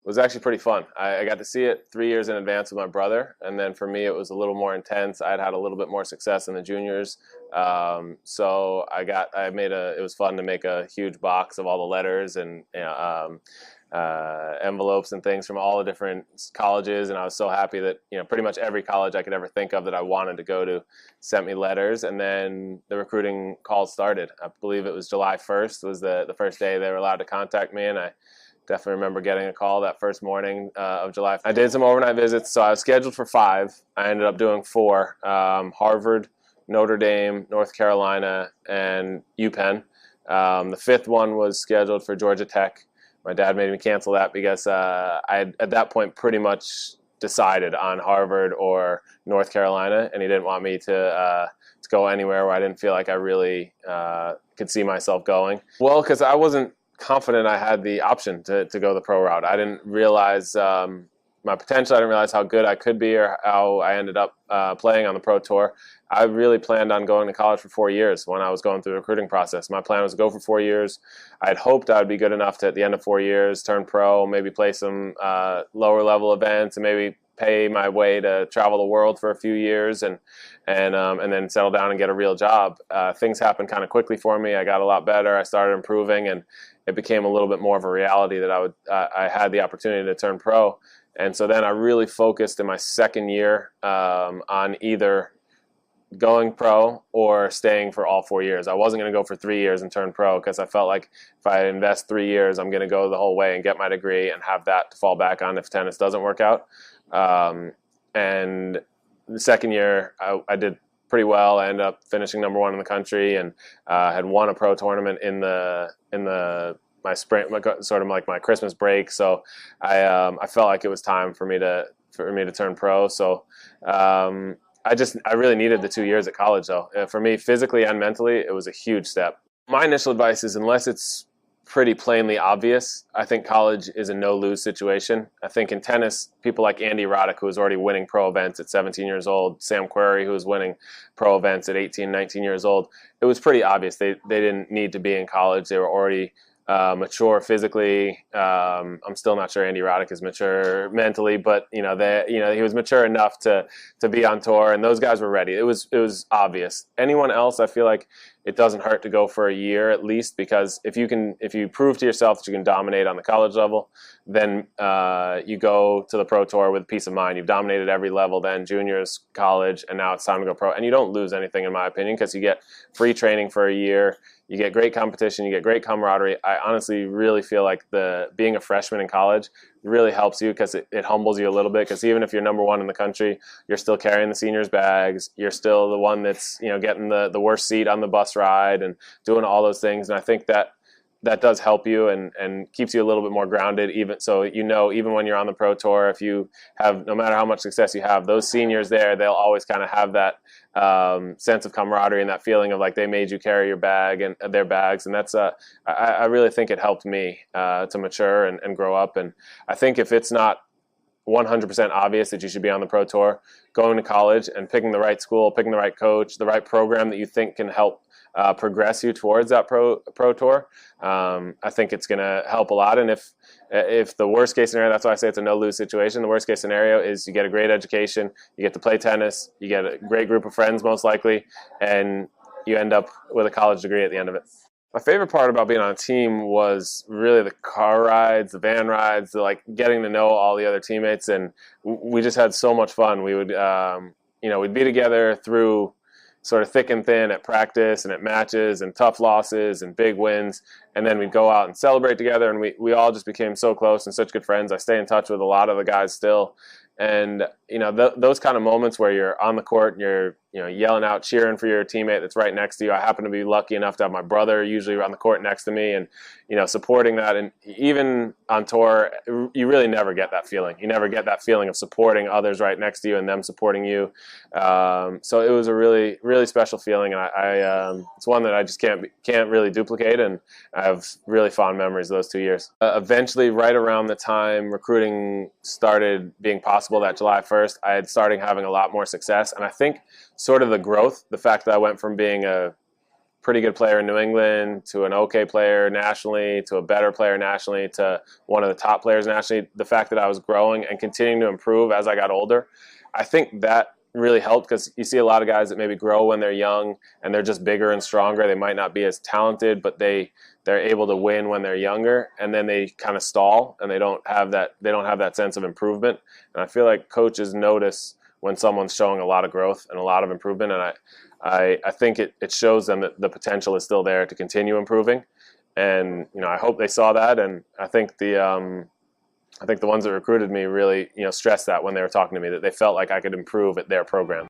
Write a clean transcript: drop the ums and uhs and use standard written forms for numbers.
was actually pretty fun. I got to see it 3 years in advance with my brother, and then for me it was a little more intense. I'd had a little bit more success in the juniors, so it was fun to make a huge box of all the letters and envelopes and things from all the different colleges, and I was so happy that pretty much every college I could ever think of that I wanted to go to sent me letters. And then the recruiting calls started. I believe it was July 1st was the first day they were allowed to contact me, and I definitely remember getting a call that first morning of July. I did some overnight visits, so I was scheduled for 5. I ended up doing 4: Harvard, Notre Dame, North Carolina, and UPenn. The 5th one was scheduled for Georgia Tech. My dad made me cancel that because I had, at that point, pretty much decided on Harvard or North Carolina, and he didn't want me to go anywhere where I didn't feel like I really could see myself going. Well, because I wasn't confident I had the option to go the pro route. I didn't realize my potential. I didn't realize how good I could be or how I ended up playing on the pro tour. I really planned on going to college for 4 years when I was going through the recruiting process. My plan was to go for 4 years. I had hoped I would be good enough to, at the end of 4 years, turn pro, maybe play some lower level events, and maybe pay my way to travel the world for a few years and then settle down and get a real job. Things happened kind of quickly for me. I got a lot better. I started improving, and it became a little bit more of a reality that I had the opportunity to turn pro. And so then I really focused in my second year on either going pro or staying for all 4 years. I wasn't going to go for 3 years and turn pro because I felt like if I invest 3 years, I'm going to go the whole way and get my degree and have that to fall back on if tennis doesn't work out. And the second year, I did pretty well. I ended up finishing number 1 in the country and had won a pro tournament in my spring, sort of like my Christmas break. So I felt like it was time for me to turn pro. So I really needed the 2 years at college, though. For me, physically and mentally, it was a huge step. My initial advice is, unless it's pretty plainly obvious, I think college is a no-lose situation. I think in tennis, people like Andy Roddick, who was already winning pro events at 17 years old, Sam Querrey, who was winning pro events at 18, 19 years old, it was pretty obvious they didn't need to be in college. They were already mature physically. I'm still not sure Andy Roddick is mature mentally, but he was mature enough to be on tour, and those guys were ready. It was obvious. Anyone else, I feel like it doesn't hurt to go for a year at least, because if you prove to yourself that you can dominate on the college level, then you go to the pro tour with peace of mind. You've dominated every level then, juniors, college, and now it's time to go pro. And you don't lose anything, in my opinion, because you get free training for a year. You get great competition. You get great camaraderie. I honestly really feel like being a freshman in college really helps you because it humbles you a little bit, because even if you're number 1 in the country, you're still carrying the seniors' bags. You're still the one that's getting the worst seat on the bus ride and doing all those things. And I think that does help you and keeps you a little bit more grounded, even even when you're on the pro tour, if you have, no matter how much success you have, those seniors there, they'll always kind of have that sense of camaraderie and that feeling of like they made you carry your bag and their bags. And that's I really think it helped me to mature and grow up. And I think if it's not 100% obvious that you should be on the pro tour, going to college and picking the right school, picking the right coach, the right program that you think can help progress you towards that pro tour, I think it's going to help a lot. And if the worst case scenario, that's why I say it's a no-lose situation, the worst case scenario is you get a great education, you get to play tennis, you get a great group of friends most likely, and you end up with a college degree at the end of it. My favorite part about being on a team was really the car rides, the van rides, like getting to know all the other teammates, and we just had so much fun. We would, we'd be together through sort of thick and thin at practice and at matches and tough losses and big wins, and then we'd go out and celebrate together, and we all just became so close and such good friends. I stay in touch with a lot of the guys still, and those kind of moments where you're on the court and you're yelling out, cheering for your teammate that's right next to you. I happen to be lucky enough to have my brother usually on the court next to me, and supporting that. And even on tour, you really never get that feeling. You never get that feeling of supporting others right next to you and them supporting you. So it was a really, really special feeling, and I it's one that I just can't really duplicate, and I have really fond memories of those 2 years. Eventually, right around the time recruiting started being possible, that July 1st, I had started having a lot more success, and I think sort of the growth, the fact that I went from being a pretty good player in New England to an okay player nationally to a better player nationally to one of the top players nationally, the fact that I was growing and continuing to improve as I got older, I think that really helped, because you see a lot of guys that maybe grow when they're young and they're just bigger and stronger. They might not be as talented, but they're able to win when they're younger, and then they kind of stall and they don't have that sense of improvement. And I feel like coaches notice when someone's showing a lot of growth and a lot of improvement, and I think it shows them that the potential is still there to continue improving. And I hope they saw that, and I think the ones that recruited me really stressed that when they were talking to me, that they felt like I could improve at their program.